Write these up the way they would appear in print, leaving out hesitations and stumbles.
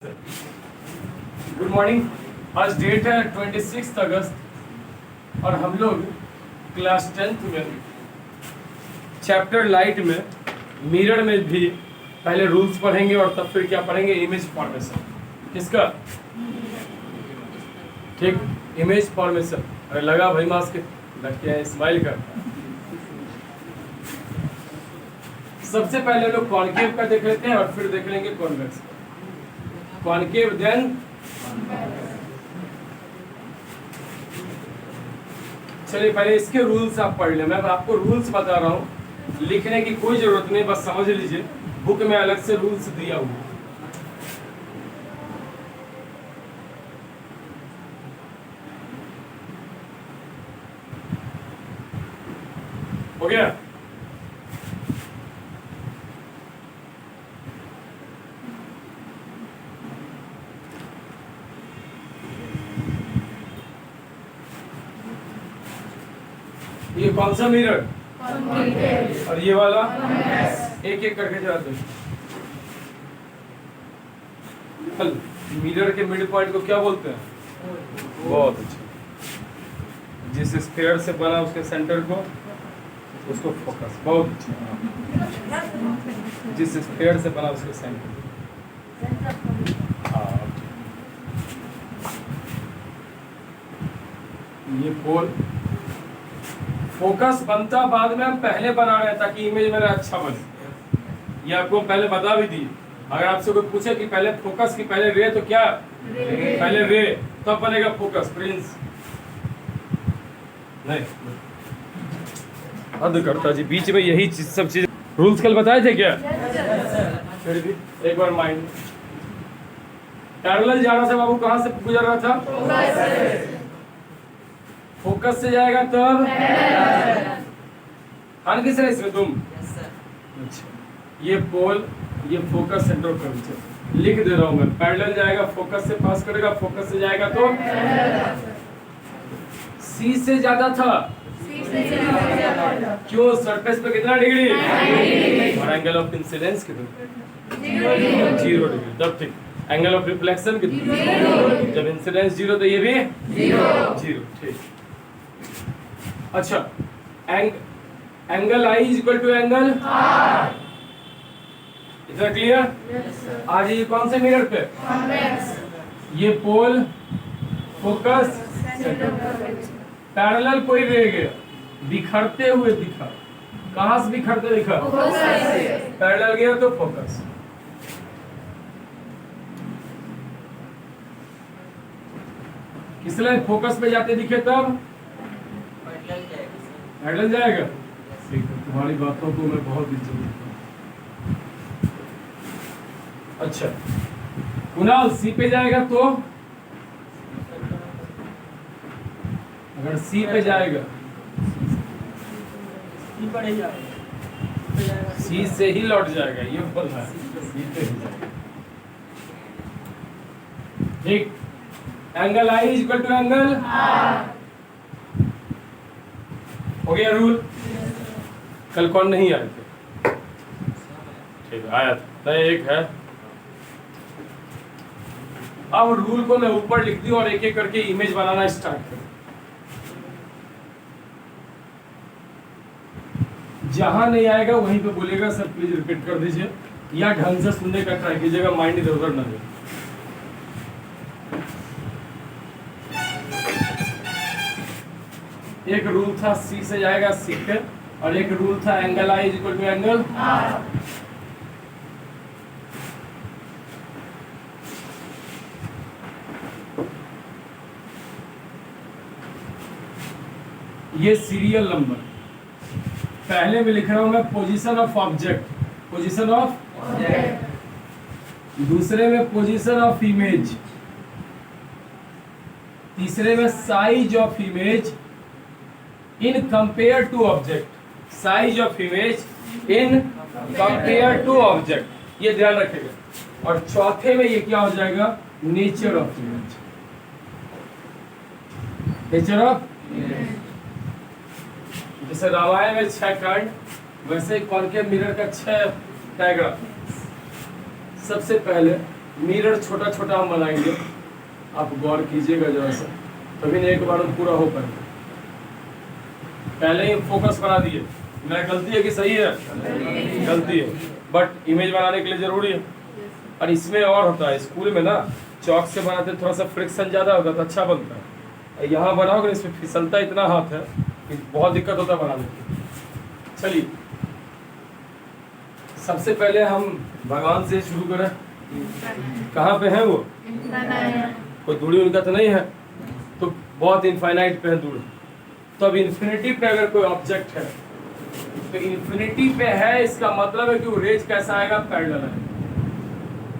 Good morning. आज date है 26 अगस्त और हम लोग क्लास 10th में चैप्टर लाइट में मिरर में भी पहले रूल्स पढ़ेंगे और तब फिर क्या पढ़ेंगे, इमेज फॉर्मेशन। किसका? ठीक, इमेज फॉर्मेशन। अरे लगा भाई मास्क लग के स्माइल कर। सबसे पहले लोग कॉनकेव का देख लेते हैं और फिर देख लेंगे कॉन्वेक्स। कॉनकेव देन चलिए पहले इसके रूल्स आप पढ़ लें। मैं आपको रूल्स बता रहा हूं, लिखने की कोई जरूरत नहीं, बस समझ लीजिए बुक में अलग से रूल्स दिया हुआ। हो गया? ये कौन सा मिरर और ये वाला एक एक करके जरा दो। मिरर के मिड पॉइंट को क्या बोलते हैं? बहुत अच्छा। जिस स्फीयर से बना उसके सेंटर को, उसको फोकस। बहुत अच्छा। जिस स्फीयर से बना उसके सेंटर। ये पोल फोकस बनता बाद में, हम पहले बना रहे हैं ताकि इमेज मेरा अच्छा बने। ये आपको पहले बता भी दी। अगर आपसे कोई पूछे कि पहले फोकस की पहले रे, तो क्या पहले रे तब बनेगा फोकस। प्रिंस नहीं हद करता जी, बीच में यही चीज सब चीज रूल्स कल बताए थे क्या? फिर भी एक बार माइंड पैरेलल जा रहा था बाबू, कहाँ से गुजर रहा था? फोकस से जाएगा तब हर किस है इसमें तुम। अच्छा, ये पोल, ये फोकस सेंटर कर्वेचर लिख दे रहा हूं मैं। पैरेलल जाएगा, फोकस से पास करेगा, फोकस से जाएगा तो सी से ज्यादा था। क्यों? सरफेस पे कितना डिग्री और एंगल ऑफ इंसिडेंस कितना? 0 डिग्री। तब ठीक। एंगल ऑफ रिफ्लेक्शन कितना? जब इंसिडेंस 0 तो ये भी 0। ठीक। अच्छा, angle i is equal to angle r. इतना क्लियर? आज ये कौन से मिरर पे? ये पोल, फोकस, पैरेलल कोई रह गया, बिखरते हुए दिखा। कहां से बिखरते दिखा? पैरेलल गया तो फोकस। किसलिए फोकस पे जाते दिखे तब पैरेलल जाएगा। तुम्हारी बातों को मैं बहुत इज्जत देता हूं। अच्छा, कुणाल सी पे जाएगा तो अगर सी पे जाएगा, सी से ही लौट जाएगा। ये बोल रहा है सी पे ही जाएगा। ठीक। Angle i is equal to angle r. हो गया रूल? कल कौन नहीं आए थे? ठीक है, आया था एक है। अब रूल को मैं ऊपर लिख दी और एक एक करके इमेज बनाना स्टार्ट कर। जहां नहीं आएगा वहीं पे बोलेगा सर प्लीज रिपीट कर दीजिए, या ढंग से सुनने का ट्राई कीजिएगा, माइंड इधर उधर ना जाए। एक रूल था सी से जाएगा सी पे, और एक रूल था angle i is equal to angle r. ये सीरियल नंबर पहले में लिख रहा हूं मैं, position of object, position of, दूसरे में पोजीशन ऑफ इमेज, तीसरे में size of image in compare to object, size of image in compare to object, ये ध्यान रखेगा। और चौथे में ये क्या हो जाएगा? Nature of image, nature of. जैसे रामायण में 6 खंड, वैसे ही कॉनकेव मिरर का 6 डायग्राम। सबसे पहले मिरर छोटा छोटा हम बनाएंगे, आप गौर कीजिएगा जरा सा, तभी नहीं एक बार में पूरा हो पाएगा। पहले ही फोकस बना दिए, मेरा गलती है कि सही है? गलती है, बट इमेज बनाने के लिए जरूरी है। और इसमें और होता है, स्कूल में ना चौक से बनाते थोड़ा सा फ्रिक्शन ज़्यादा होता तो अच्छा बनता है, यहाँ बनाओगे इसमें फिसलता इतना हाथ है कि बहुत दिक्कत होता है बनाने में। चलिए सबसे पहले हम भगवान से शुरू करें। कहाँ पे है वो? कोई दूरी उनका तो नहीं है, तो बहुत इनफाइनाइट पे है दूरी। तो अब इन्फिनिटी पे अगर कोई ऑब्जेक्ट है तो इन्फिनिटी पे है, इसका मतलब है कि वो रेज कैसा आएगा? पैरेलल है।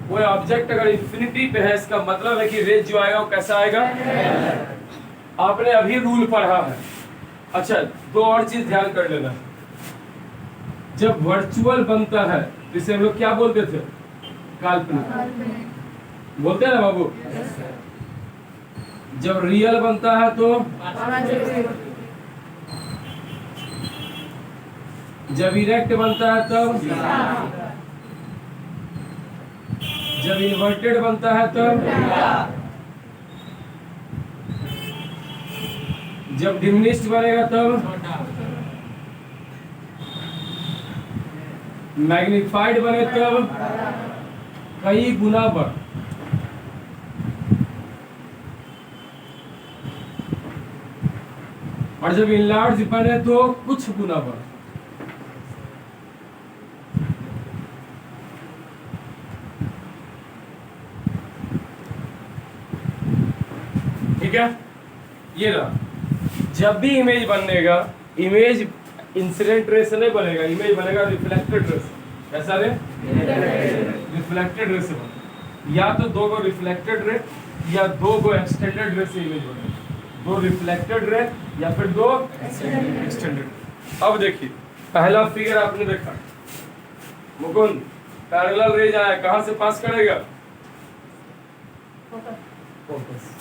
कोई ऑब्जेक्ट अगर इन्फिनिटी पे है, इसका मतलब है कि रेज जो आएगा वो कैसा आएगा? आपने अभी रूल पढ़ा है। अच्छा, दो और चीज ध्यान कर लेना। जब वर्चुअल बनता है जिसे हम लोग क्या बोलते थे? काल्पनिक बोलते हैं ना बाबू। जब रियल बनता है तो, जब इरेक्ट बनता है तब, जब इन्वर्टेड बनता है तब, जब डिमिनिश्ड बनेगा तब, मैग्निफाइड बने तब, कई गुना बढ़। और जब इनलार्ज बने तो कुछ गुना बढ़। ठीक है, ये रहा। जब भी इमेज बनेगा, इमेज इंसिडेंट रे से नहीं बनेगा, इमेज बनेगा रिफ्लेक्टेड रे से। कैसा रे? रिफ्लेक्टेड रे से बनेगा। या तो दो गो रिफ्लेक्टेड रे या दो गो एक्सटेंडेड रे से इमेज बनेगा। दो रिफ्लेक्टेड रे या फिर दो एक्सटेंडेड। अब देखिए पहला फिगर आपने देखा, मुकुंद पैरेलल रेज आया, कहां से पास करेगा? फोकस।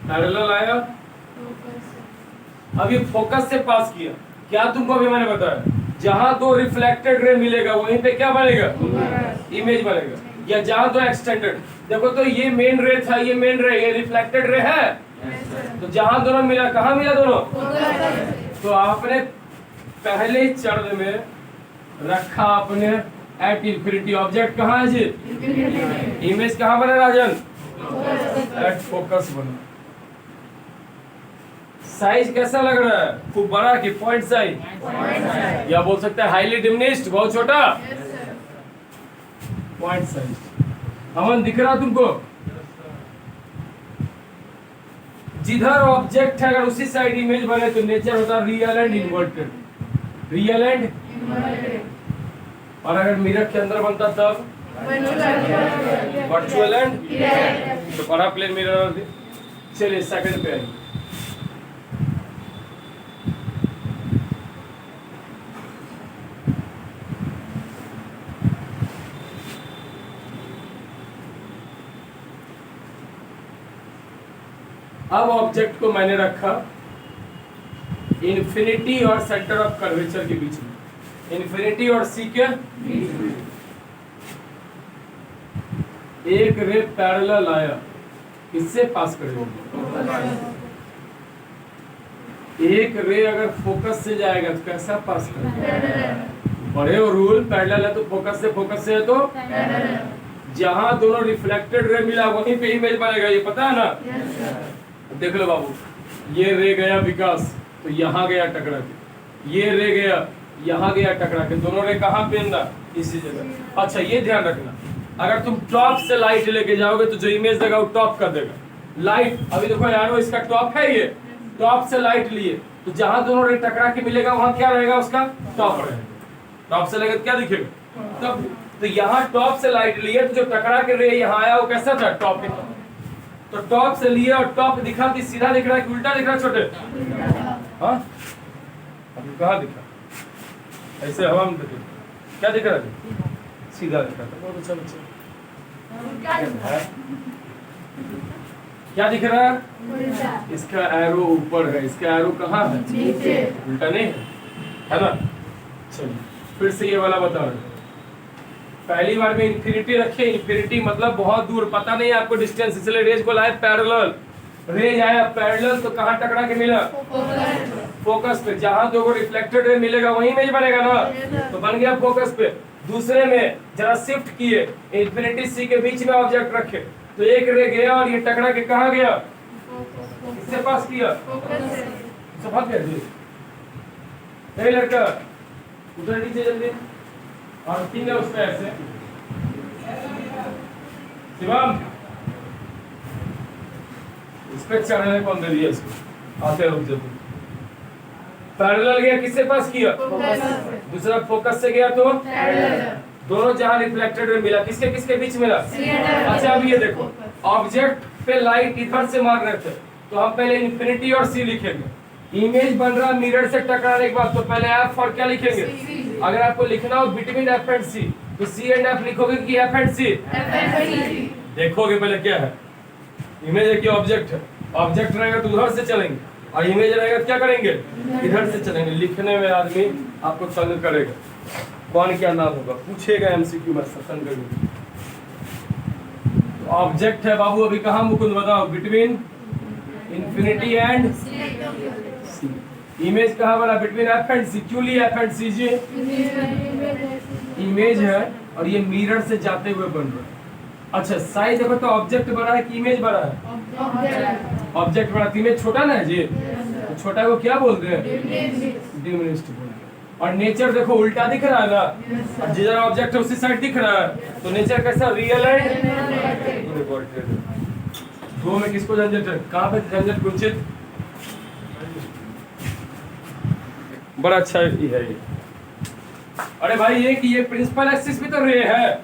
पैरेलल आया, अब ये फोकस से पास किया। क्या तुमको भी मैंने बताया, जहां दो रिफ्लेक्टेड रे मिलेगा वहीं पे क्या बनेगा? इमेज बनेगा। या जहां दो एक्सटेंडेड, देखो तो ये मेन रे था, ये मेन रे, ये रिफ्लेक्टेड रे है। तो जहां दोनों मिला, कहां मिला दोनों? तो आपने पहले चरण में रखा आपने एट इंफिनिटी। ऑब्जेक्ट कहां है जी? इमेज कहां बने राजन? एट फोकस बना। साइज कैसा लग रहा है? खूब बड़ा कि पॉइंट साइज? या बोल सकते हैं हाईली डिमिनिश्ड, बहुत छोटा? Point size. अमन दिख रहा तुमको? जिधर ऑब्जेक्ट है अगर उसी साइड इमेज बने तो नेचर होता है real and inverted. Real and, और अगर मिरर के अंदर बनता तब वर्चुअल एंड। तो बड़ा प्लेन मिरर। चलिए सेकंड पे आइए। अब ऑब्जेक्ट को मैंने रखा इन्फिनिटी और सेंटर ऑफ कर्वेचर के बीच में। इन्फिनिटी और सी के बीच में एक रे पैरेलल आया, इससे पास करेगा। एक रे अगर फोकस से जाएगा तो कैसा पास करेगा? बड़े और रूल पैरेलल है तो फोकस से है तो जहां दोनों रिफ्लेक्टेड रे मिला वहीं पे इमेज बनेगा। ये पता है ना? देख लो बाबू, ये रे गया विकास तो यहाँ गया टकरा के, ये रे गया यहाँ गया टकरा के, दोनों रे कहाँ पे ना? इसी जगह। अच्छा ये ध्यान रखना, अगर तुम टॉप से लाइट लेके जाओगे तो जो इमेज देगा वो टॉप कर देगा। लाइट अभी देखो यार, इसका टॉप है, ये टॉप से लाइट लिए तो जहां दोनों रे टकरा के मिलेगा वहां क्या रहेगा? उसका टॉप रहेगा। टॉप से लेकर क्या दिखेगा? तब तो यहाँ टॉप से लाइट लिए तो जो टकरा के रे यहाँ आया वो कैसा था? टॉप। तो टॉप से लिए और टॉप दिखा कि सीधा दिख रहा है कि उल्टा दिख रहा है? छोटे हाँ, अभी कहाँ दिखा? ऐसे हवा में दिखे क्या दिख रहा है? सीधा दिख रहा था। बहुत अच्छा बच्चा। क्या दिख रहा है? इसका एरो ऊपर है, इसका एरो कहाँ है? उल्टा नहीं है, है ना? चलिए फिर से ये वाला बता रहे, पहली बार में इन्फिनिटी रखे, इन्फिनिटी मतलब बहुत दूर, पता नहीं आपको डिस्टेंस, इसलिए रेज को लाए पैरेलल, रेज आया पैरेलल तो कहाँ टकरा के मिला, फोकस पे, जहां दो रिफ्लेक्टेड रे मिलेगा वही इमेज बनेगा ना, तो बन गया फोकस पे। दूसरे में जरा शिफ्ट किए, इन्फिनिटी सी के बीच में ऑब्जेक्ट रखे, तो एक रे गया और ये टकरा के कहाँ गया, किससे पास किया, भाग गया जी। नहीं लड़का उधर नीचे जल्दी, और तीन है उसमें ऐसे, शिवम इस पे चढ़ने कौन दे दिया इसको, आते रुक जाओ। पैरेलल गया, किससे पास किया, दूसरा फोकस से गया तो दोनों जहां रिफ्लेक्टेड में मिला, किसके किसके बीच मिला। अच्छा अब ये देखो, ऑब्जेक्ट पे लाइट इधर से मार रहे थे, तो हम पहले इन्फिनिटी और सी लिखेंगे। इमेज बन रहा मिरर से टकराने के बाद, तो पहले एफ और क्या लिखेंगे, अगर आपको लिखना हो बिटवीन एफ एंड सी, तो सी एंड एफ लिखोगे कि एफ एंड सी, देखोगे पहले क्या है, इमेज है कि ऑब्जेक्ट है, ऑब्जेक्ट रहेगा तो उधर से चलेंगे, और इमेज रहेगा तो क्या करेंगे, इधर से चलेंगे। लिखने में आदमी आपको तंग करेगा, कौन क्या नाम होगा पूछेगा एमसीक्यू में, तंग करेगा। ऑब्जेक्ट है बाबू, अभी कहाँ मुकुंद बताओ, between infinity and C. Image कहाँ बना, बिटवीन एफ एंड सी, क्यों लिया एफ एंड सी जी, इमेज है और ये मिरर से जाते हुए बन रहा है। अच्छा साइज देखो तो ऑब्जेक्ट बड़ा है कि इमेज बड़ा है, ऑब्जेक्ट बड़ा, इमेज छोटा ना है जी, तो छोटा को क्या बोलते हैं, डिमिनिश्ड बोलते हैं। और नेचर देखो उल्टा दिख रहा है ना, और जिधर ऑब्जेक्ट है उसी साइड दिख रहा है, तो नेचर कैसा, रियल एंड दो में किसको झंझट है, कहाँ पे झंझट कुंचित, बड़ा अच्छा है ये। अरे भाई ये कि ये प्रिंसिपल एक्सिस भी तो रे है,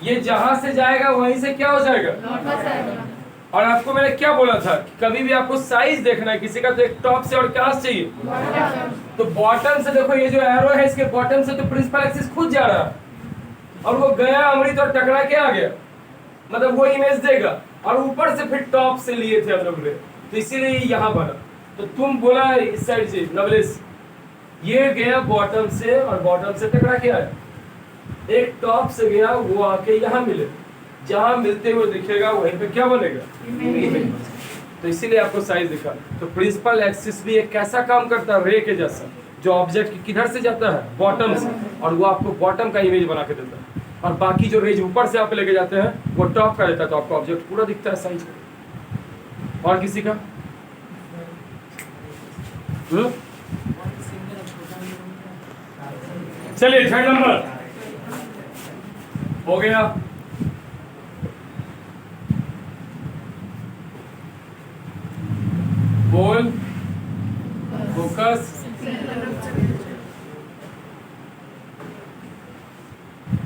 ये जहां से जाएगा वहीं से क्या हो जाएगा, और आपको मैंने क्या बोला था कि कभी भी आपको साइज देखना है किसी का, तो एक टॉप से और क्या चाहिए, तो बॉटम से देखो, ये जो एरो है इसके बॉटम से तो प्रिंसिपल एक्सिस खुद जा रहा है, और वो गया अमृत और टकरा के आ गया, मतलब वो इमेज देगा, और ऊपर से फिर टॉप से लिए थे हम लोग रे, तो इसीलिए यहाँ बना। तो तुम बोला इस साइड से नवलेश, ये गया बॉटम से और बॉटम से टकरा के आया, एक टॉप से गया वो आके यहाँ मिले, जहां मिलते हुए दिखेगा वहीं पे क्या बनेगा, इमेज। तो इसीलिए आपको साइज दिखा। तो प्रिंसिपल एक्सिस भी एक कैसा काम करता है, रे के जैसा, जो ऑब्जेक्ट किधर से जाता है, बॉटम से, और वो आपको बॉटम का इमेज बना के देता है, और बाकी जो रेज ऊपर से आप लेके जाते हैं वो टॉप का देता है, तो आपको ऑब्जेक्ट पूरा दिखता है साइज का। और किसी का चलिए 6 नंबर हो गया। बोल, फोकस,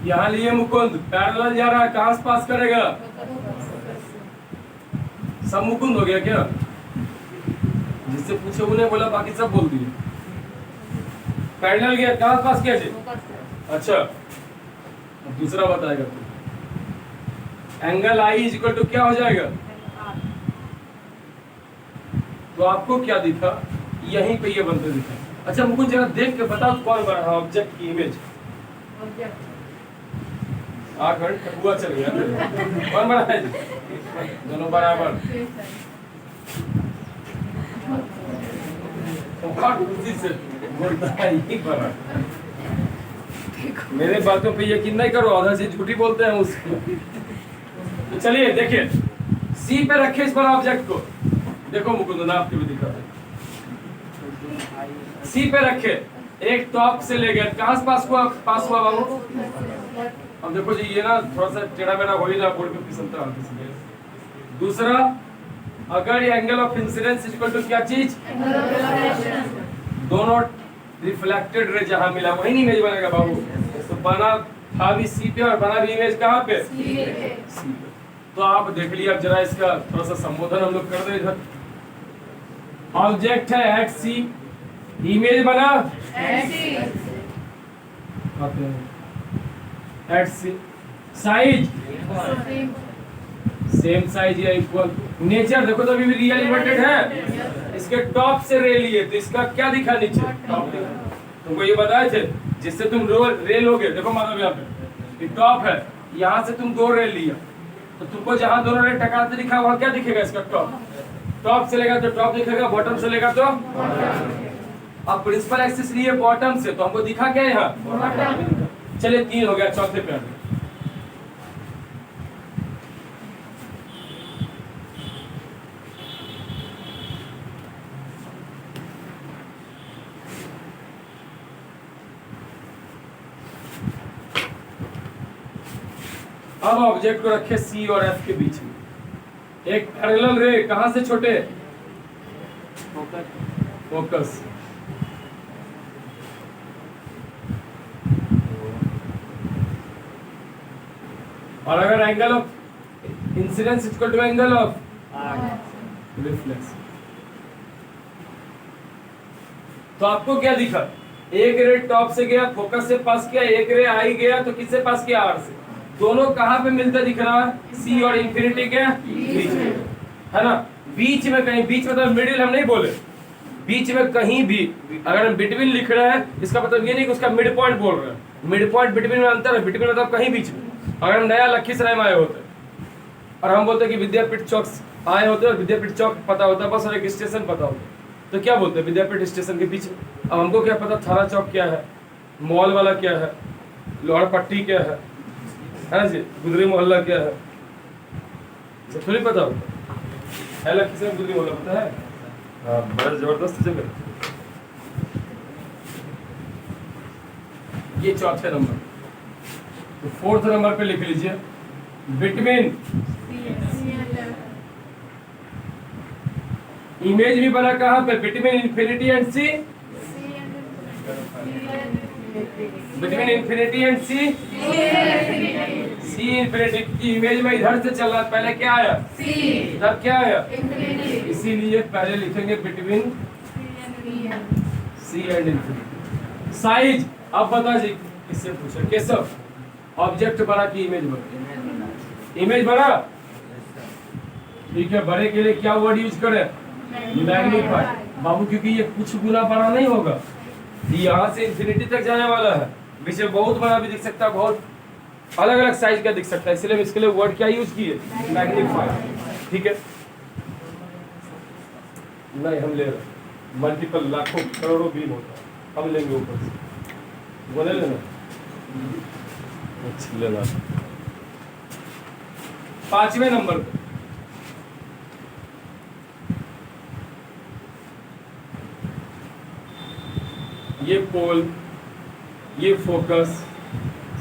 यहाँ लिए मुकुंद, पैरेलल जा रहा है, कहाँ से पास करेगा, सब मुकुंद हो गया क्या, जिससे पूछे उन्हें बोला, बाकी सब बोल दिए। पैरेलल गया, कहाँ पास किया जी, अच्छा दूसरा बताएगा, angle i is equal to क्या हो जाएगा, तो आपको क्या दिखा, यहीं पे ये बनते दिखा। अच्छा मुकुंद जरा देख के बताओ कौन बना ऑब्जेक्ट की इमेज, आठ घंटे हुआ चल गया, कौन बना है, दोनों बराबर, से बोलता है ये बना। मेरे बातों पे यकीन नहीं करो, आधा से झूठी बोलते हैं उसको। तो चलिए देखिए, सी पे रखे इस पर ऑब्जेक्ट को, देखो मुकुंद ना आपके भी दिखा, सी पे रखे, एक टॉप से ले गए, कहां से पास हुआ बाबू, अब देखो जी ये ना थोड़ा सा टेढ़ा मेढ़ा हो ही ना, बोर्ड पे फिसलता है। दूसरा, अगर ये angle of incidence equal to क्या चीज, दोनों रिफ्लेक्टेड रे जहां मिला वही इमेज बनेगा बाबू, तो बना था भी सी पे और बना भी इमेज कहां पे, सी पे। तो आप देख लिया, अब जरा इसका थोड़ा सा संबोधन हम लोग कर दे। इधर ऑब्जेक्ट है एट सी, इमेज बना एट सी, साइज सेम साइज या इक्वल, नेचर देखो तो अभी भी रियल इन्वर्टेड है, इसके टॉप से रे लिए तो इसका क्या दिखा नीचे, टॉप दिखा। तुमको ये बताए थे जिससे तुम रे लोगे। देखो माधव यहाँ पे टॉप है, यहाँ से तुम 2 रे लिया तो तुमको जहाँ दोनों रे टकराते दिखा वहाँ क्या दिखेगा इसका टॉप। टॉप से लेगा तो टॉप दिखेगा, बॉटम से लेगा तो। अब प्रिंसिपल एक्सिस लिए बॉटम से, तो हमको दिखा क्या यहाँ। चलिए 3 हो गया, चौथे पे आगे। अब ऑब्जेक्ट को रखे सी और एफ के बीच में, एक पैरेलल रे कहां से छोटे, फोकस। और अगर angle of incidence equal to angle of reflex, तो आपको क्या दिखा, एक रे टॉप से गया, फोकस से पास किया, एक रे आई गया तो किससे पास किया, आर से। दोनों कहां पे मिलता दिख रहा है, सी और इंफिनिटी के बीच में, है ना। बीच में कहीं, बीच मतलब मिडिल हम नहीं बोले, बीच में कहीं भी अगर हम बिटवीन लिख रहे हैं इसका मतलब ये नहीं कि उसका मिड पॉइंट बोल रहे हैं। मिड पॉइंट बिटवीन में अंतर है, बिटवीन मतलब कहीं बीच में। अगर हम नया लखीसराय में आए होते और हम बोलते कि विद्यापीठ चौक आए होते और विद्यापीठ चौक पता होता, बस और एक स्टेशन पता होता, तो क्या बोलते हैं, विद्यापीठ स्टेशन के बीच में। अब हमको क्या पता थाना चौक क्या है, मॉल वाला क्या है, लोहड़ पट्टी क्या है ना जी, गुदरी मोहल्ला क्या है, सब थोड़ी पता होता है। लखीसराय में गुदरी मोहल्ला पता है, हाँ, बड़ा जबरदस्त जगह। ये चौथे नंबर। तो 4th नंबर पे लिख लीजिए, बिटवीन इमेज भी बना कहां पे, between infinity and C, between infinity and C, C infinity की इमेज में इधर से चल रहा है, पहले क्या आया सी, इधर क्या आया इंफिनिटी, इसीलिए पहले लिखेंगे between C and infinity. Size, अब बता जी किससे पूछे, केशव, ऑब्जेक्ट बना की इमेज बना, इमेज बना, ठीक है। बड़े के लिए क्या वर्ड यूज करें, मैग्नीफाई बाबू, क्योंकि ये कुछ गुना बड़ा नहीं होगा, यहाँ से इंफिनिटी तक जाने वाला है, पीछे बहुत बड़ा भी दिख सकता है, बहुत अलग अलग साइज का दिख सकता है, इसलिए इसके लिए वर्ड क्या यूज किए, मैग्नीफाई, ठीक है। नहीं हम ले रहे मल्टीपल, लाखों करोड़ों बीम होता है, हम लेंगे ऊपर से, बोले लेना लेना। 5वें नंबर पे ये पोल, ये फोकस,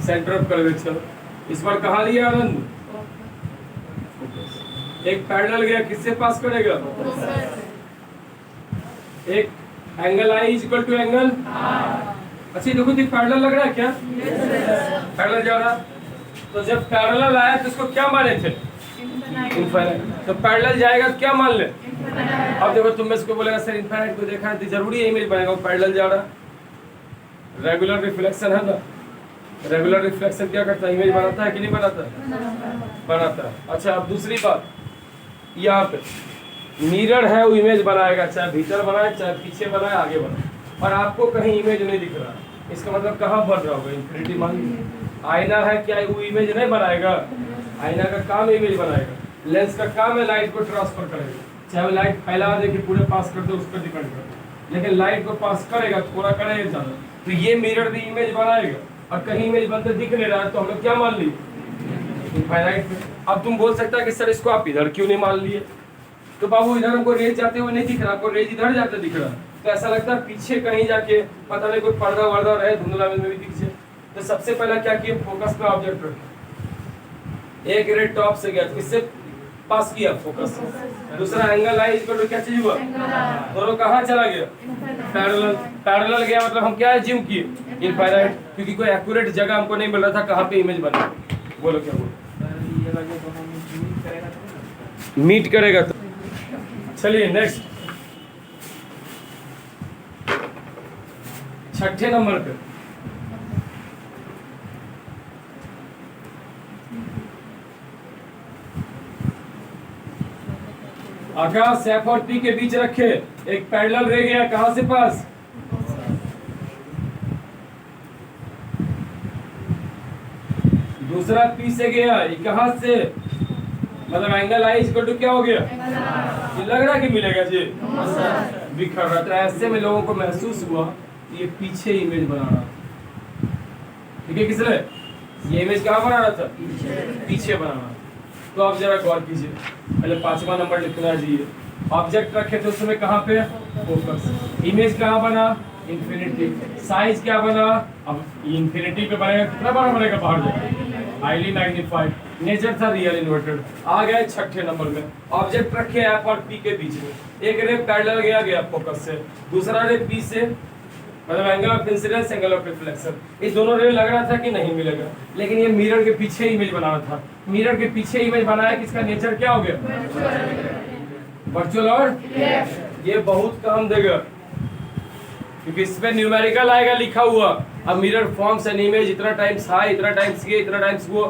सेंटर ऑफ कर्वेचर, इस बार कहाँ लिया आनंद, एक पैरेलल गया, किससे पास करेगा, एक angle i is equal to angle, अच्छा देखो तो पैरेलल लग रहा है क्या, पैरेलल जा रहा, तो जब पैरेलल आया तो इसको क्या माने थे, इनफाइनाइट, तो पैरेलल जाएगा तो क्या मान ले, अब देखो तुम में इसको बोलेगा सर इनफाइनाइट को देखा है तो जरूरी है इमेज बनेगा, वो पैरेलल जा रहा, रेगुलर रिफ्लेक्शन है ना, रेगुलर रिफ्लेक्शन क्या करता है, इमेज बनाता है कि नहीं बनाता है, बनाता है। अच्छा अब दूसरी बात, यहाँ पे मिरर है, वो इमेज बनाएगा, चाहे भीतर बनाए, चाहे पीछे बनाए, आगे बनाए, और आपको कहीं इमेज नहीं दिख रहा, इसका मतलब कहाँ बन रहा होगा, इंफिनिटी मान लीजिए। आईना है, क्या वो इमेज नहीं बनाएगा, आईना का काम इमेज बनाएगा, लेंस का काम है लाइट को ट्रांसफर करेगा, चाहे वो लाइट फैला दे कि पूरे पास कर दे, उस पर डिपेंड करता है, लेकिन लाइट को पास करेगा, थोड़ा करेगा ज़्यादा, तो ये मिरर भी इमेज बनाएगा, और कहीं इमेज बनते दिख नहीं रहा है, तो हम लोग क्या मान लिए, इनफाइनाइट पे। अब तुम बोल सकता है कि सर इसको आप इधर क्यों नहीं मान लिए, तो बाबू इधर हमको रेज जाते हुए नहीं दिख रहा, आपको रेज इधर जाते दिख रहा, तो ऐसा लगता है पीछे कहीं जाके पता नहीं कोई पर्दा वर्दा रहे धुंधला में भी पीछे। तो सबसे पहला क्या किया, फोकस पे ऑब्जेक्ट रखे, एक रे टॉप से गया, किससे पास किया, फोकस से, दूसरा एंगल आई इक्वल टू क्या चीज हुआ, दोनों कहाँ चला गया, पैरेलल, पैरेलल गया मतलब हम क्या ज्यूम किए, इनफाइनाइट, क्योंकि कोई एक्यूरेट जगह हमको नहीं मिल रहा था कहाँ पे इमेज बना, बोलो क्या बोलो, मीट करेगा तो। चलिए नेक्स्ट, 6ठे नंबर पे आकाश एफ और पी के बीच रखे, एक पैरेलल रह गया, कहां से पास, दूसरा पी से गया, ये कहाँ से, मतलब एंगल आई इक्वल टू क्या हो गया, ये लग रहा है कि मिलेगा जी, बिखर रहा था। ऐसे में लोगों को महसूस हुआ ये पीछे इमेज बना रहा था, ठीक है, किसने ये इमेज कहाँ बना रहा था, पीछे बना रहा। तो आप जरा गौर कीजिए, पहले 5वां नंबर लिखना जी, ऑब्जेक्ट रखे थे उस समय कहाँ पे, फोकस, इमेज कहाँ बना, इंफिनिटी, साइज क्या बना, अब इंफिनिटी पे बनेगा, कितना बड़ा बनेगा बाहर जाकर, हाईली मैग्नीफाइड, नेचर था रियल इन्वर्टेड। आ गए 6ठे नंबर में, ऑब्जेक्ट रखे एफ और पी के बीच में, एक रे पैरेलल गया फोकस से, दूसरा रे पी से, मतलब angle of incidence, angle of reflection, ये दोनों रे लग रहा था कि नहीं मिलेगा, लेकिन ये मिरर के पीछे इमेज बनाना था। मिरर के पीछे इमेज बनाया कि इसका नेचर क्या हो गया, वर्चुअल, और ये बहुत काम देगा क्योंकि इसमें न्यूमेरिकल आएगा लिखा हुआ। अब मिरर फॉर्म्स एन इमेज इतना टाइम्स हाई, इतना टाइम्स ये, इतना टाइम्स वो,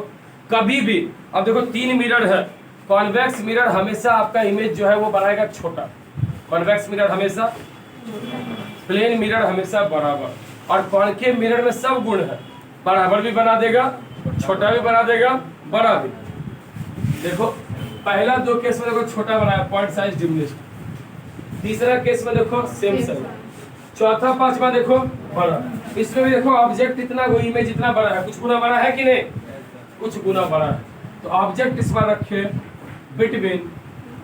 कभी भी। अब देखो 3 मिरर है, कॉन्वेक्स मिरर हमेशा आपका इमेज जो है वो बनाएगा छोटा, कॉन्वेक्स मिरर हमेशा, प्लेन मिरर हमेशा बराबर, और कॉन्केव मिरर में सब गुण है, बराबर भी बना देगा, छोटा भी बना देगा, बड़ा भी। देखो पहला 2 केस में देखो छोटा बनाया, पॉइंट साइज डिमिनिश्ड, तीसरा केस में देखो सेम साइज, चौथा 5वां देखो बड़ा। इसमें भी देखो ऑब्जेक्ट इतना, वो इमेज इतना बड़ा है, कुछ गुना बड़ा है कि नहीं, कुछ गुना बड़ा है। तो ऑब्जेक्ट इस बार रखे between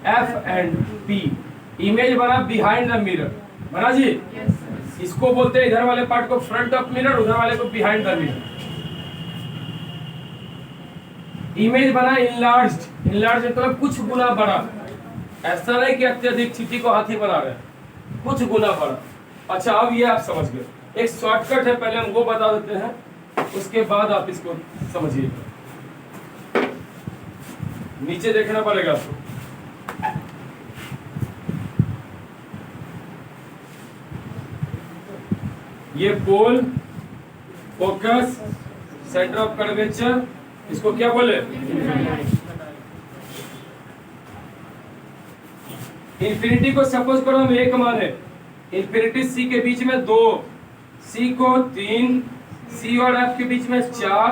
F and P, image बना बिहाइंड द मिरर, बना जी, इसको बोलते हैं इधर वाले पार्ट को फ्रंट ऑफ मिरर, उधर वाले को बिहाइंड द मिरर। इमेज बना इनलार्ज्ड, इनलार्ज्ड मतलब कुछ गुना बड़ा, ऐसा नहीं कि अत्यधिक चींटी को हाथी बना रहे हैं, कुछ गुना बड़ा। अच्छा अब ये आप समझ गए, एक शॉर्टकट है, पहले हम वो बता देते हैं, उसके बाद आप इसको समझिएगा, नीचे देखना पड़ेगा आपको। ये पोल, फोकस, सेंटर ऑफ कर्वेचर, इसको क्या बोले, इंफिनिटी को सपोज करो हम 1 माने, इंफिनिटी सी के बीच में 2, सी को 3, सी और एफ के बीच में 4,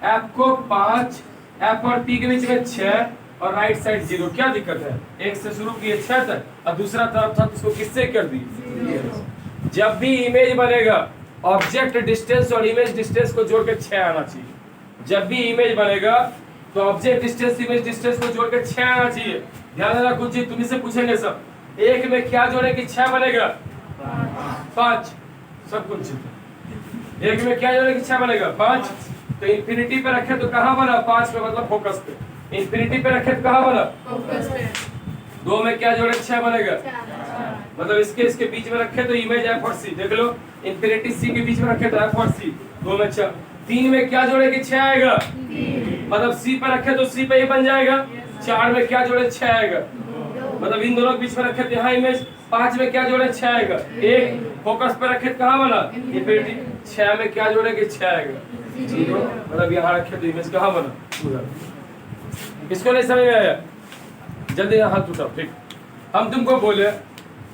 एफ को 5, एफ और पी के बीच में 6, और राइट साइड 0। क्या दिक्कत है, 1 से शुरू किए 6 तक, और दूसरा तरफ था तो इसको किससे कर दी। जब भी इमेज बनेगा ऑब्जेक्ट डिस्टेंस और इमेज डिस्टेंस को जोड़ के 6 आना चाहिए। जब भी इमेज बनेगा तो ऑब्जेक्ट डिस्टेंस इमेज डिस्टेंस को जोड़ के 6 आना चाहिए। ध्यान देना, कुछ चीज तुम्ही से पूछेंगे सब, 1 में क्या जोड़े कि 6 बनेगा, 5, सब कुछ 1 में क्या जोड़े कि 6 बनेगा, 5। तो इंफिनिटी पे रखे तो कहाँ बना, 5 पे, मतलब फोकस पे। इंफिनिटी पे रखे तो कहाँ बना, फोकस पे। 2 में क्या जोड़े 6 बनेगा, मतलब इसके बीच में रखे तो इमेज एफ और सी, देख लो, इंफिनिटी सी के बीच में रखे तो एफ और सी, 2 में 6। 3 में क्या जोड़े कि 6 आएगा, मतलब सी पे रखे तो सी पे ही बन जाएगा। 4 में क्या जोड़े 6 आएगा, मतलब इन दोनों के बीच में रखे तो यहाँ इमेज। 5 में क्या जोड़े 6 आएगा, 1 फोकस पे रखे तो कहाँ बना, इंफिनिटी। 6 में क्या जोड़े कि 6 आएगा, 0, मतलब यहाँ रखे तो इमेज कहाँ बना, उधर। इसको नहीं समझ में आया, जल्दी यहाँ हाथ उठाओ, ठीक। हम तुमको बोले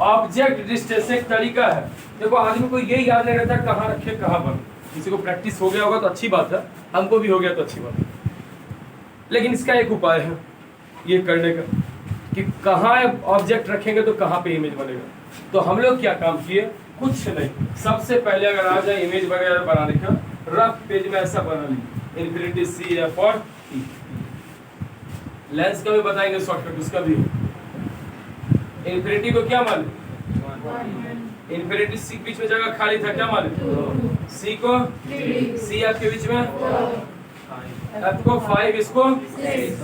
ऑब्जेक्ट डिस्टेंस एक तरीका है। देखो आदमी को ये याद नहीं रहता कहाँ रखे कहाँ बने, किसी को प्रैक्टिस हो गया होगा तो अच्छी बात है, हमको भी हो गया तो अच्छी बात है, लेकिन इसका एक उपाय है ये करने का कि कहाँ ऑब्जेक्ट रखेंगे तो कहाँ पे इमेज बनेगा। तो हम लोग क्या काम किए, कुछ नहीं, सबसे पहले अगर आ जाए इमेज वगैरह बनाने का, रफ पेज में ऐसा बना ली, इंफिनिटी सी एफ और ई। लेंस का भी बताएंगे शॉर्टकट, उसका भी। इंफिनिटी को क्या माने, इंफिनिटी सी के बीच में जगह खाली था, क्या माने, सी को, सी एफ के बीच में, एफ को 5, इसको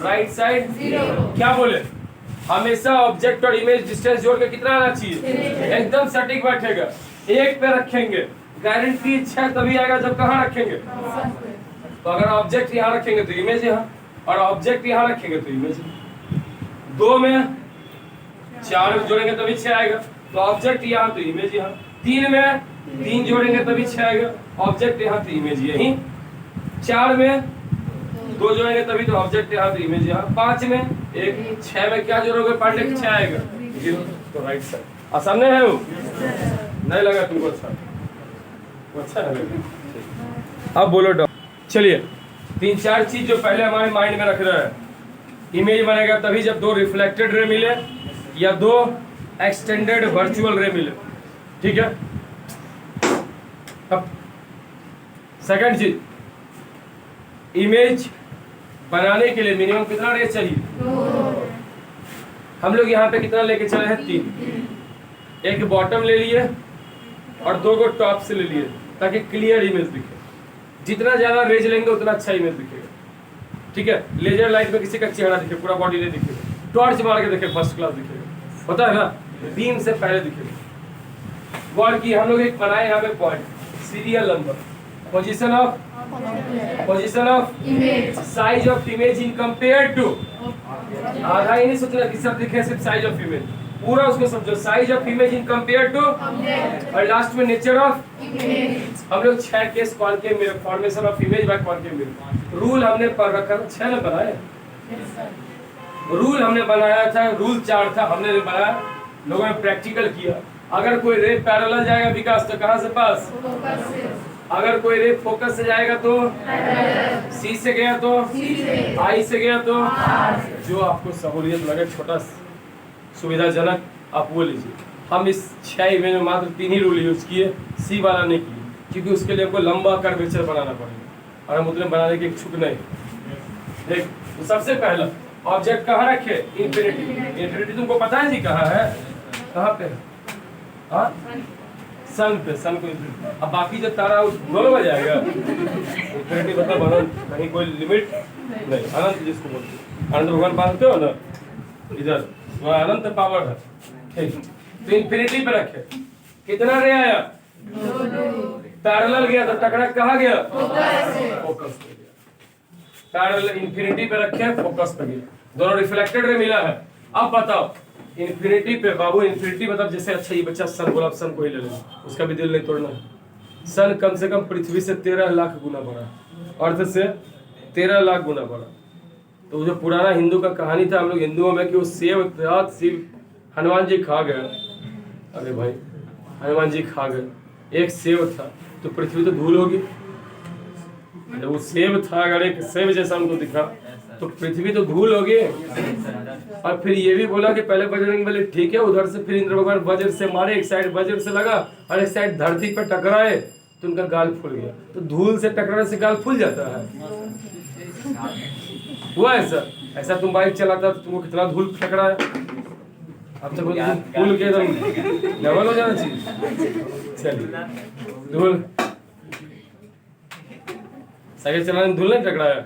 राइट साइड 0। क्या बोले, हमेशा ऑब्जेक्ट और इमेज डिस्टेंस जोड़ के कितना आना चाहिए, एकदम सटीक बैठेगा। 1 पे रखेंगे, गारंटी 6 तभी आएगा जब कहाँ रखेंगे, तो अगर ऑब्जेक्ट यहाँ रखेंगे तो इमेज यहाँ, और ऑब्जेक्ट यहाँ रखेंगे तो इमेज। 2 में 4 जोड़ेंगे तभी 6 आएगा, तो ऑब्जेक्ट यहाँ तो इमेज यहाँ। 3 में 3 जोड़ेंगे तभी 6 आएगा, ऑब्जेक्ट यहाँ तो इमेज यही। 4 में 2 जोड़ेंगे तभी तो ऑब्जेक्ट यहाँ तो इमेज यहाँ। 5 में 1, 6 में क्या जोड़ोगे, पार्ट 6 आएगा, 0, तो राइट साइड। आसान है वो, नहीं लगा तुमको अच्छा, अच्छा है। अब बोलो डॉ, चलिए तीन चार चीज जो पहले हमारे माइंड में रख रहे हैं। इमेज बनेगा तभी जब दो रिफ्लेक्टेड रे मिले या दो एक्सटेंडेड वर्चुअल रे मिले, ठीक है। अब सेकंड चीज, इमेज बनाने के लिए मिनिमम कितना रे चाहिए? हम लोग यहाँ पे कितना लेके चले हैं? 3। एक बॉटम ले लिए और 2 को टॉप से ले लिए ताकि क्लियर इमेज दिखे। जितना ज्यादा रेज लेंगे उतना अच्छा इमेज दिखेगा, ठीक है। लेजर लाइट में किसी का चेहरा दिखे, पूरा बॉडी नहीं दिखेगा। टॉर्च मार के देखे फर्स्ट क्लास दिखेगा, पता है ना, बीम से पहले दिखेगा। गौर की हम लोग एक बनाए यहाँ पे point, serial number, position of image, size of image in compare to, आधा ही नहीं सोचना कि सब दिखे, सिर्फ साइज ऑफ इमेज, पूरा उसको समझो। Size of image in compare to, और लास्ट में नेचर ऑफ इमेज। हम लोग 6 case concave mirror, formation of image by concave mirror. Rule हमने पढ़ रखा था, 6 ने बनाया। रूल हमने बनाया था, रूल 4 था, हमने बनाया, लोगों ने प्रैक्टिकल किया। अगर कोई रे पैरेलल जाएगा विकास तो कहां से पास? अगर कोई रे फोकस से जाएगा तो सी से गया तो आई से गया तो जो आपको सहूलियत लगे, छोटा सुविधाजनक, आप वो लीजिए। हम इस 6 इमेज में मात्र 3 ही रूल यूज किए, सी वाला नहीं किए, क्योंकि उसके लिए हमको लंबा कर्वेचर बनाना पड़ेगा और हम उतने बनाने के इच्छुक नहीं। देख, तो सबसे पहला ऑब्जेक्ट कहाँ रखे? इंफिनिटी। इंफिनिटी तुमको पता है जी कहाँ है? कहाँ पे? हाँ, सन पे, सन को इंफिनिटी। अब बाकी जो तारा गोल हो जाएगा। इंफिनिटी मतलब अनंत, कहीं कोई लिमिट नहीं, अनंत जिसको बोलते हैं। अनंत भगवान मानते हो ना, इधर वह अनंत पावर है, ठीक। तो इंफिनिटी पे रखे, कितना रे आया? 2। पैरेलल गया तो टकरा कहाँ गया? फोकस पे गया। पैरेलल इंफिनिटी पे रखे, फोकस पे गया, दोनों रिफ्लेक्टेड रे मिला है। अब बताओ इंफिनिटी पे, बाबू इंफिनिटी मतलब जैसे, अच्छा ये बच्चा सन बोला, सन को ही ले लेना, उसका भी दिल नहीं तोड़ना है। सन कम से कम पृथ्वी से 13 लाख गुना बड़ा, अर्थ से 13 लाख गुना बड़ा। तो जो पुराना हिंदू का कहानी था हम लोग हिंदुओं में कि वो सेब हनुमान जी खा गए। अरे भाई, हनुमान जी खा गए, एक सेब था तो पृथ्वी तो धूल होगी। जब वो सेब था, अगर एक सेब जैसा हमको दिखा तो पृथ्वी तो धूल होगी। और फिर ये भी बोला कि पहले बजरंग बली ठीक है, उधर से फिर इंद्र भगवान वज्र से मारे, एक साइड वज्र से लगा और एक साइड धरती पर टकराए तो उनका गाल फूल गया। तो धूल से टकराने से गाल फूल जाता है? हुआ ऐसा तुम बाइक चलाता तो तुमको कितना धूल टकराया? अब तक फूल के एकदम डबल हो जाना चाहिए। चलिए, धूल साइकिल चलाने में धूल नहीं टकराया,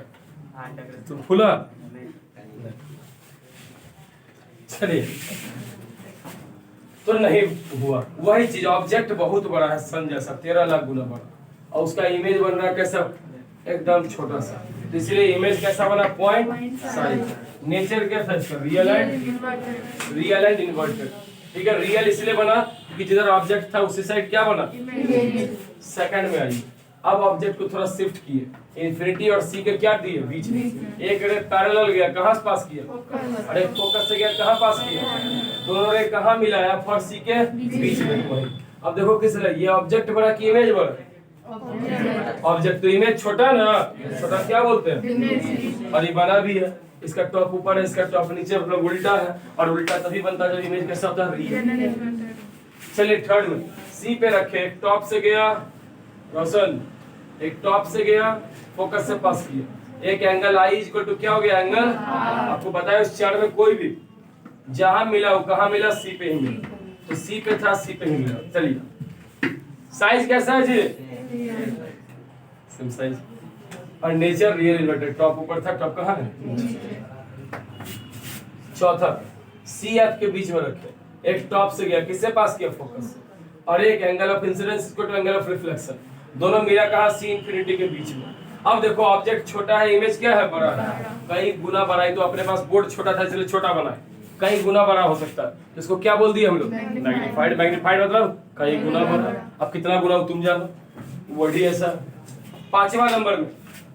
तुम फूला। चलिए, तो नहीं हुआ। वही चीज, ऑब्जेक्ट बहुत बड़ा है, सन जैसा 13 लाख गुना बड़ा, और उसका इमेज बन रहा है कैसा? एकदम छोटा सा। तो इसलिए इमेज कैसा बना? Point size. नेचर क्या था इसका? रियल एंड इन्वर्टेड, ठीक है। रियल इसलिए बना कि जिधर ऑब्जेक्ट था उसी साइड क्या बना? सेकंड में आई। अब ऑब्जेक्ट को थोड़ा शिफ्ट किए, इंफिनिटी और सी के क्या दिए? बीच में। एक रे पैरेलल गया, कहाँ से पास किया? अरे फोकस से गया, कहाँ पास किया? दोनों रे कहाँ मिलाया? और सी के बीच में। वही। अब देखो किस रे, ये ऑब्जेक्ट बड़ा कि इमेज बड़ा? ऑब्जेक्ट। तो इमेज छोटा ना, छोटा क्या बोलते हैं? और ये बना भी है, इसका टॉप ऊपर है, इसका टॉप नीचे, मतलब उल्टा है। और उल्टा तभी बनता है जब इमेज कैसा होता है? रियल। चलिए थर्ड में सी पे रखे, एक टॉप से गया रोशन, एक टॉप से गया, फोकस से पास किया, एक एंगल आई इक्वल टू क्या हो गया? एंगल। आपको बताया उस चार्ट में कोई भी जहां मिला वो कहां मिला? सी पे ही मिला। तो सी पे था, सी पे ही मिला। चलिए, साइज कैसा है जी? Same size. और नेचर रियल इन्वर्टेड, टॉप ऊपर था, टॉप कहां है? चौथा, सी एफ के बीच में रखे, एक टॉप से गया, किससे पास किया? फोकस। और एक angle of incidence equal to angle of reflection, दोनों मिला कहां? सी इंफिनिटी के बीच में। अब देखो ऑब्जेक्ट छोटा है, इमेज क्या है? बड़ा है। कई गुना बड़ा है, तो अपने पास बोर्ड छोटा था इसलिए छोटा बना है, कई गुना बड़ा हो सकता है, इसको क्या बोल दिए हम लोग? मैग्नीफाइड। मैग्नीफाइड मतलब कई गुना बड़ा। अब कितना गुना तुम जानो, वर्ड ही ऐसा। 5वां नंबर में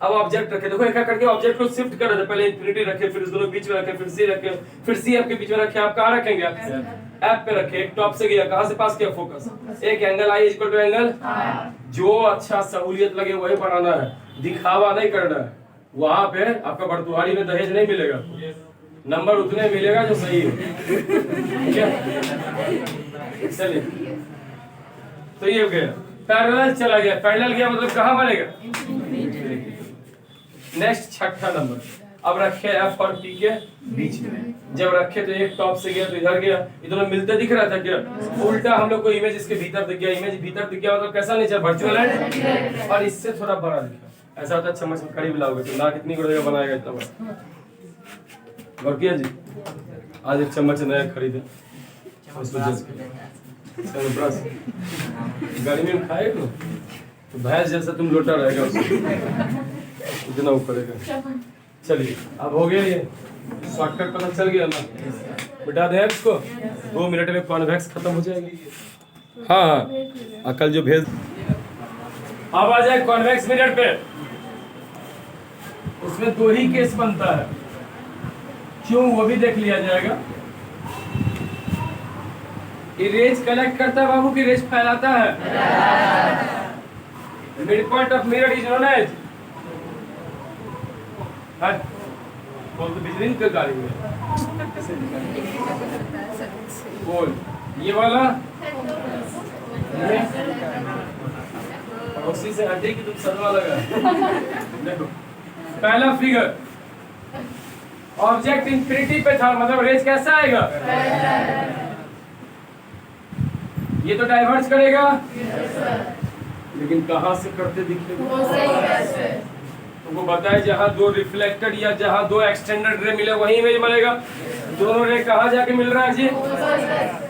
अब ऑब्जेक्ट रखे, देखो एक एक करके ऑब्जेक्ट को शिफ्ट कर रहे थे। पहले इंफिनिटी रखे, फिर दोनों बीच में रखे, फिर सी रखे, फिर सी एफ के बीच में रखे। आप कहाँ रखेंगे? एफ पे रखे, एक टॉप से गया, कहाँ से पास किया? फोकस। एक angle i equal to angle, जो अच्छा सहूलियत लगे वही बनाना है, दिखावा नहीं करना है। वहां पे आपका बरतुहारी में दहेज नहीं मिलेगा, नंबर उतने मिलेगा जो सही है। ठीक है, चलिए तो ये हो गया, पैरेलल चला गया, पैरेलल गया मतलब कहाँ बनेगा? नेक्स्ट छठा नंबर, अब रखे एफ और पी के बीच में, जब रखे तो एक टॉप से गया तो इधर गया, इधर मिलते दिख रहा था क्या? उल्टा हम लोग को इमेज इसके भीतर दिख गया, इमेज भीतर दिख गया मतलब कैसा नेचर? वर्चुअल है, और इससे थोड़ा बड़ा दिखा। ऐसा होता है चम्मच में खड़ी बुलाओगे तो नाक कितनी बड़ा बनाएगा इतना बड़ा। और किया जी आज एक चम्मच नया खरीदे उसको जज के ब्रश गर्मी में खाएगा तो भैंस जैसा तुम लोटा रहेगा उसको इतना वो करेगा। चलिए अब हो गया, ये शॉर्टकट पता चल गया ना? बिठा दें इसको, 2 मिनट में कॉन्वेक्स खत्म हो जाएगी। हाँ हाँ अकल जो भेज, अब आ जाए कॉन्वेक्स मिरर पे, उसमें 2 ही केस बनता है, क्यों वो भी देख लिया जाएगा। ये रेज कलेक्ट करता है बाबू की रेज फैलाता है? Mid point of mirror is known as, बोल तो बिजली का गाड़ी में बोल, ये वाला उसी से हटे कि तुम सदमा लगा। देखो पहला फिगर ऑब्जेक्ट इंफिनिटी पे था, मतलब रेज कैसा आएगा? ये तो डाइवर्ज करेगा, लेकिन कहां से करते दिखेगा? तुमको बताए जहां 2 रिफ्लेक्टेड या जहां 2 एक्सटेंडेड रे मिले वही इमेज मिलेगा। दोनों रे कहां जाके मिल रहा है जी?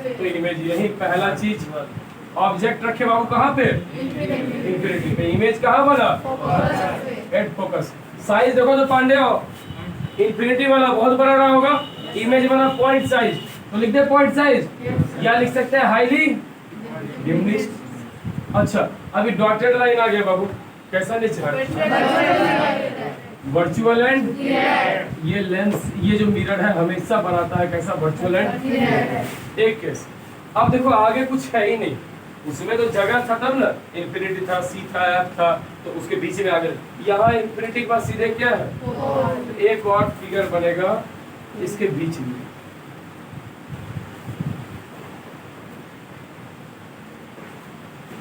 तो इमेज यही पहला चीज, ऑब्जेक्ट रखे बाबू कहां पे? इंफिनिटी पे। इमेज कहां बना? Head focus. साइज देखो तो पांडे हो, इंफिनिटी वाला बहुत बड़ा रहा होगा, इमेज बना पॉइंट साइज, तो लिख दे पॉइंट साइज, या लिख सकते हैं हाईली डिमिनिश्ड। अच्छा अभी डॉटेड लाइन आ गया बाबू, कैसा नेचर? वर्चुअल एंड ये लेंस, ये जो मिरर है हमेशा बनाता है कैसा? वर्चुअल एंड एक केस। अब देखो आगे कुछ है ही नहीं, उसमें तो जगह था तब ना, इंफिनिटी था, सी था, एफ था, तो उसके बीच में आ गए। यहाँ इंफिनिटी के पास सीधे क्या है? तो एक और फिगर बनेगा इसके बीच में।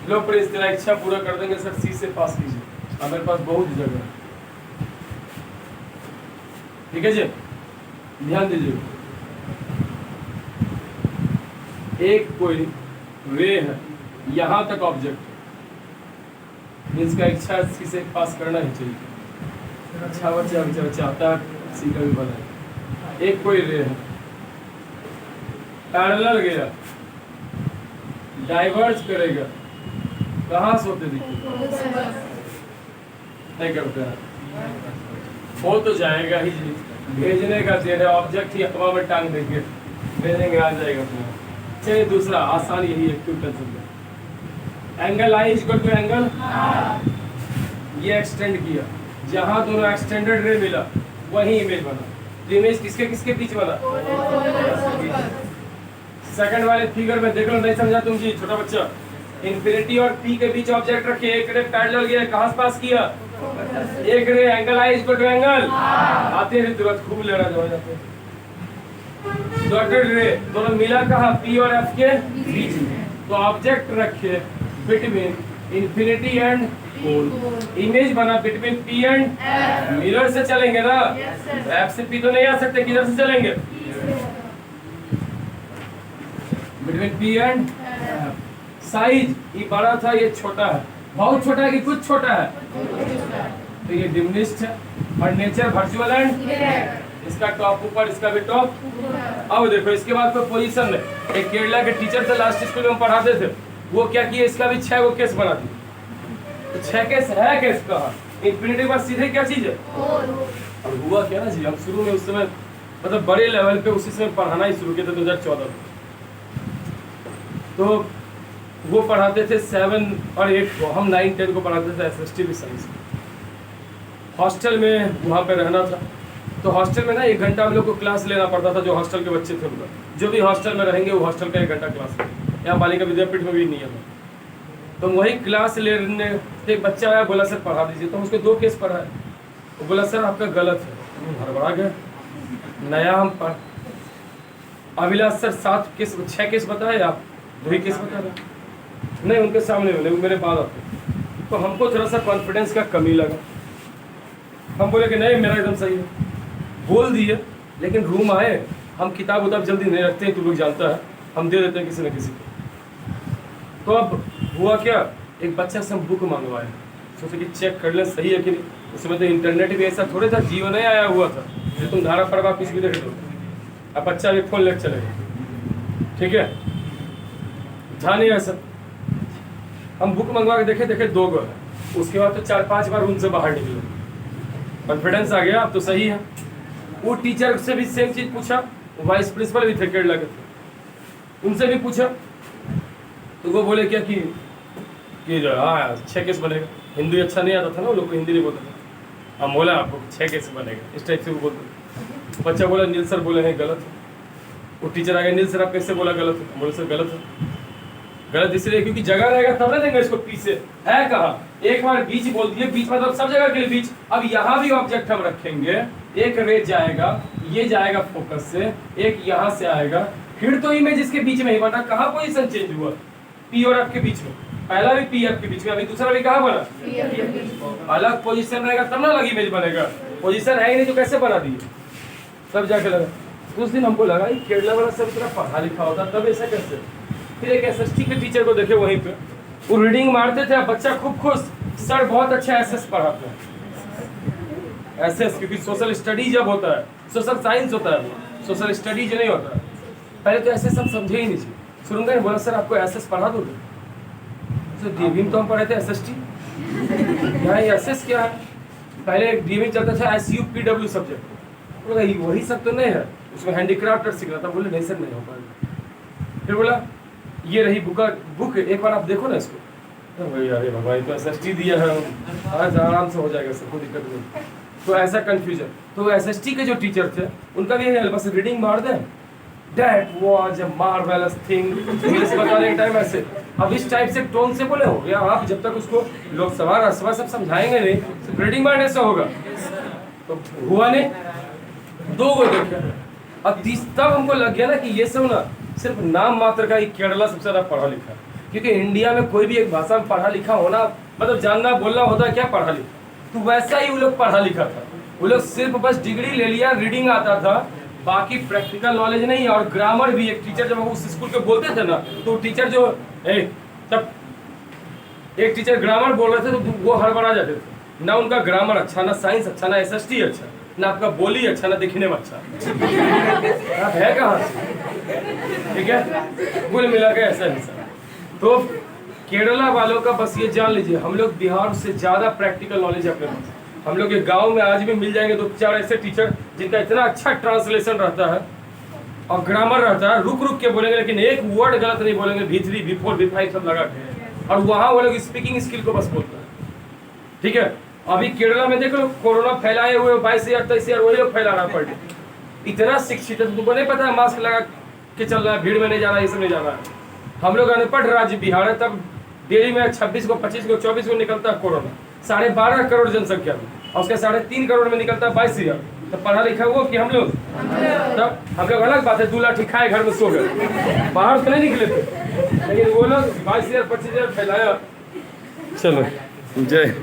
लो प्लीज तेरा इच्छा पूरा कर देंगे सर, सी से पास कीजिए, अब मेरे पास बहुत जगह है। ठीक है जी, ध्यान दीजिए, एक कोई रे है यहां तक ऑब्जेक्ट, इसका इच्छा सी से पास करना ही चाहिए। अच्छा बच्चा चाहता है सी का भी बना। एक कोई रे है पैरेलल गया, डाइवर्ज करेगा, कहां से होते दिखे? नहीं करता हो तो जाएगा ही जी, भेजने का देर है, ऑब्जेक्ट ही हवा में टांग देंगे, भेजेंगे आ जाएगा अपना। चलिए दूसरा आसान यही है, क्यों टेंशन में। Angle i equal to angle, ये एक्सटेंड किया, जहां दोनों एक्सटेंडेड रे मिला वही इमेज बना। तो इमेज किसके किसके बीच बना? सेकंड वाले फिगर में देख लो, नहीं समझा तुम जी छोटा बच्चा, इंफिनिटी और पी के बीच ऑब्जेक्ट रखे, एक रे पैरेलल गया, कहां से पास किया? एक ray angle i equal to angle, आते हैं तुरंत खूब लड़ा हो जाते हैं। डॉटेड रे दोनों मिला कहां? पी और एफ के बीच में, तो ऑब्जेक्ट रखे between infinity and pole, image बना बिटवीन पी एंड मिरर से चलेंगे ना, एफ से पी तो नहीं आ सकते, किधर से चलेंगे? बिटवीन पी एंड साइज, ये बड़ा था ये छोटा है, बहुत छोटा है कि कुछ छोटा है? तो ये डिमिनिश्ड है, और नेचर वर्चुअल एंड इसका टॉप ऊपर, इसका भी टॉप। अब देखो इसके बाद कोई पोजीशन में, एक केरला के टीचर थे लास्ट स्कूल में हम पढ़ाते थे, वो क्या किए, इसका भी 6 केस बना दिए। तो 6 केस है केस कहा? इंफिनिटी के बाद सीधे क्या चीज है? अब हुआ क्या ना जी, हम शुरू में उस समय मतलब बड़े लेवल पे उसी समय पढ़ाना ही शुरू किया था 2014 में, तो वो पढ़ाते थे 7 और 8 को, हम 9 10 को पढ़ाते थे एसएसटी भी साइंस। हॉस्टल में वहाँ पे रहना था, तो हॉस्टल में ना 1 घंटा हम लोग को क्लास लेना पड़ता था, जो हॉस्टल के बच्चे थे उनका, जो भी हॉस्टल में रहेंगे वो हॉस्टल का 1 घंटा क्लास लेंगे, यहाँ बालिका विद्यापीठ में भी नियम है। तो वही क्लास लेने एक बच्चा आया, बोला सर पढ़ा दीजिए, तो हम उसको 2 केस पढ़ाए। वो बोला सर आपका गलत है। हड़बड़ा गया। नया हम अभिलाष सर 7 केस 6 केस बताए, आप 2 ही केस बता रहे। नहीं उनके सामने मेरे बाद आते, तो हमको थोड़ा सा कॉन्फिडेंस का कमी लगा। हम बोले कि नहीं मेरा एकदम सही है, बोल दिए। लेकिन रूम आए, हम किताब उताब जल्दी नहीं रखते हैं, तू लोग जानता है, हम दे देते हैं किसी न किसी को। तो अब हुआ क्या, एक बच्चा से हम बुक मंगवाए, सोचे कि चेक कर लें सही है कि नहीं। उसमें तो इंटरनेट भी ऐसा थोड़े था, जियो नहीं आया हुआ था कि तुम धारा पड़वा कुछ भी देख लो। अब बच्चा भी फोन लेकर चलेगा, ठीक है, था नहीं ऐसा। हम बुक मंगवा के देखे 2 गो है। उसके बाद तो 4-5 बार उनसे बाहर निकले, कॉन्फिडेंस आ गया, अब तो सही है। वो टीचर से भी सेम चीज़ पूछा, वाइस प्रिंसिपल भी थे केरला के, उनसे भी पूछा, तो वो बोले क्या कि हाँ 6 केस बनेगा। हिंदी अच्छा नहीं आता था ना, वो लोग को हिंदी नहीं बोलते थे। हम बोला आपको 6 केस बनेगा, इस टाइप से वो बोलते। बच्चा बोला नील सर बोले हैं गलत है। वो टीचर आ गया, नील सर आप कैसे बोला गलत है? बोले सर गलत है। गलत इसलिए क्योंकि जगह रहेगा तब ना देंगे इसको पीछे है कहा। एक बार बीच बोल दिए, बीच मतलब सब जगह के लिए बीच। अब यहाँ भी ऑब्जेक्ट हम रखेंगे, एक रे जाएगा, ये जाएगा फोकस से, एक यहाँ से आएगा, फिर तो इमेज इसके बीच में ही बना। कहाँ पोजीशन चेंज हुआ? पी और एफ के बीच में, पहला भी पी एफ के बीच में, अभी दूसरा भी कहाँ बना? अलग पोजीशन रहेगा तब ना अलग इमेज बनेगा। पोजीशन है ही नहीं तो कैसे बना दिए? सब जाके लगा। उस दिन हमको लगा केरला वाला सब इतना पढ़ा लिखा होता तब ऐसा कैसे। फिर एक एसएसटी के टीचर को देखे वहीं पे, वो रीडिंग मारते थे, बच्चा खूब खुश, सर बहुत अच्छा एसएस पढ़ाते हैं। एसएस क्योंकि सोशल स्टडी जब होता है, सोशल साइंस होता है, सोशल स्टडीज नहीं होता है। पहले तो ऐसे सब समझे ही नहीं। सुनूंगा बोला सर आपको एसएस पढ़ा दो। डीवी में तो हम पढ़े थे एसएसटी, यहाँ एसएस क्या है? पहले डीवी चलता था SUPW सब्जेक्ट, वही सब तो नहीं है, उसमें हैंडीक्राफ्ट सीखना था। बोले नहीं सर नहीं हो पाएगा। फिर बोला ये रही बुक एक बार आप देखो ना इसको। तो भैया अरे बाबा ये तो एसएसटी दिया है, आज आराम से हो जाएगा सर, कोई दिक्कत नहीं। तो ऐसा कंफ्यूजन। तो एसएसटी के जो टीचर थे उनका भी है, बस रीडिंग मार दें, that was a marvellous thing, English बताने के टाइम ऐसे। अब इस टाइप से टोन से बोले हो या आप जब तक उसको लोकसभा राज्यसभा सब समझाएंगे नहीं तो रीडिंग मारने से होगा। तो हुआ नहीं, 2 गो देखे। अब तब हमको लग गया ना कि ये सब ना सिर्फ नाम मात्र का ही केरला सबसे ज़्यादा पढ़ा लिखा है। क्योंकि इंडिया में कोई भी एक भाषा में पढ़ा लिखा होना मतलब जानना बोलना होता है क्या पढ़ा लिखा। तो वैसा ही वो लोग पढ़ा लिखा था। वो लोग सिर्फ बस डिग्री ले लिया, रीडिंग आता था, बाकी प्रैक्टिकल नॉलेज नहीं। और ग्रामर भी एक टीचर जब उस स्कूल के बोलते थे ना तो टीचर जो तब एक टीचर ग्रामर बोल रहे थे तो वो हड़बड़ा जाते थे। ना उनका ग्रामर अच्छा, ना साइंस अच्छा, ना एसएसटी अच्छा, ना आपका बोली अच्छा, ना दिखने में अच्छा। आप है कहाँ से? ठीक है, कुल मिला के ऐसा हिस्सा। तो केरला वालों का बस ये जान लीजिए, हम लोग बिहार से ज़्यादा प्रैक्टिकल नॉलेज अपने पास। हम लोग के गांव में आज भी मिल जाएंगे 2-4 ऐसे टीचर जिनका इतना अच्छा ट्रांसलेशन रहता है और ग्रामर रहता है, रुक रुक के बोलेंगे लेकिन एक वर्ड गलत नहीं बोलेंगे, V3 V4 V5 सब लगा के। और वहाँ वो लोग स्पीकिंग स्किल को बस बोलते हैं। ठीक है, अभी केरला में देख लो कोरोना फैलाए हुए 22,000-23,000 वही लोग फैला रहा पड़ इतना शिक्षित है। तुमको नहीं पता है मास्क लगा के चल रहा है, भीड़ में नहीं जाना, ये सब नहीं जाना है। हम लोग अनपढ़ राज्य बिहार है, तब डेली में 26 को 25 को 24 को निकलता है कोरोना, 12.5 करोड़ जनसंख्या में, और उसके 3.5 करोड़ में निकलता है 22,000। तो पढ़ा लिखा हुआ कि हम लोग, तब हम लोग अलग बात है 2 लाठी खाए घर में सो गए, बाहर से नहीं निकले थे। लेकिन वो लोग 22,000 25,000 फैलाया। चलो जय